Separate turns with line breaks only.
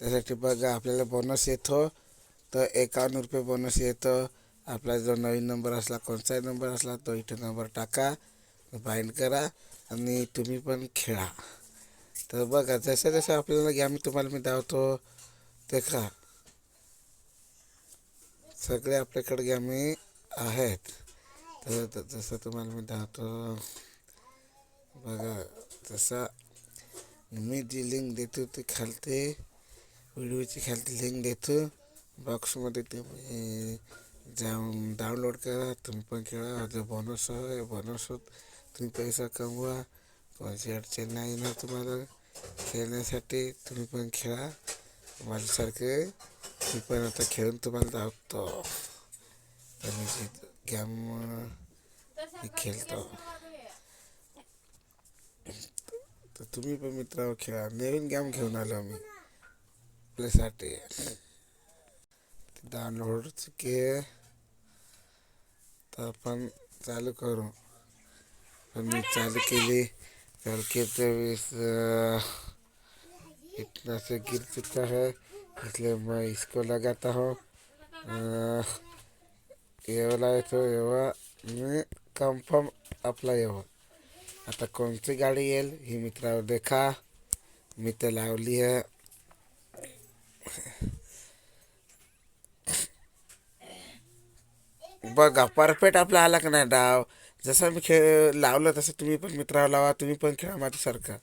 त्यासाठी बघा आपल्याला बोनस येतो. तर 51 रुपये बोनस येतो. आपला जो नवीन नंबर असला, कोणताही नंबर असला, तो इथे नंबर टाका, बाइंड करा आणि तुम्ही पण खेळा. तर बघा जसं जसं आपल्याला गेम तुम्हाला मी दाखवतो ते का सगळे आपल्याकडे गेमी आहेत. तर जसं तुम्हाला मी दाखवतो बघा. जसं मी जी लिंक देतो ती खालते व्हिडिओची खालती लिंक देतो बॉक्समध्ये. तुम्ही जाऊन डाउनलोड करा, तुम्ही पण खेळा. जो बोनस आहे बोनस होत तुम्ही पैसा कमवा. कोणती अडचण नाही ना तुम्हाला खेळण्यासाठी. तुम्ही पण खेळा माझ्यासारखे. मी पण आता खेळून तुम्हाला दाखवतो. तर मी गेम मी खेळतो. तर तुम्ही पण मित्रांनो खेळा. नवीन गेम घेऊन आलो मी आपल्यासाठी. डाउनलोड के तर आपण चालू करू. पण मी चालू केली तर इतना से गिर चुका है, इसलिए मैं इसको लगाता हूँ. ये वाला आहे तो येवा मी कन्फर्म आपला येवा. आता कोणती गाडी येईल ही मित्रावर देखा. मी तर लावली आहे. बघा परफेक्ट आपला आला का नाही डाव. जसं मी लावलं तसं तुम्ही पण मित्रावर लावा. तुम्ही पण खेळा माझ्यासारखा.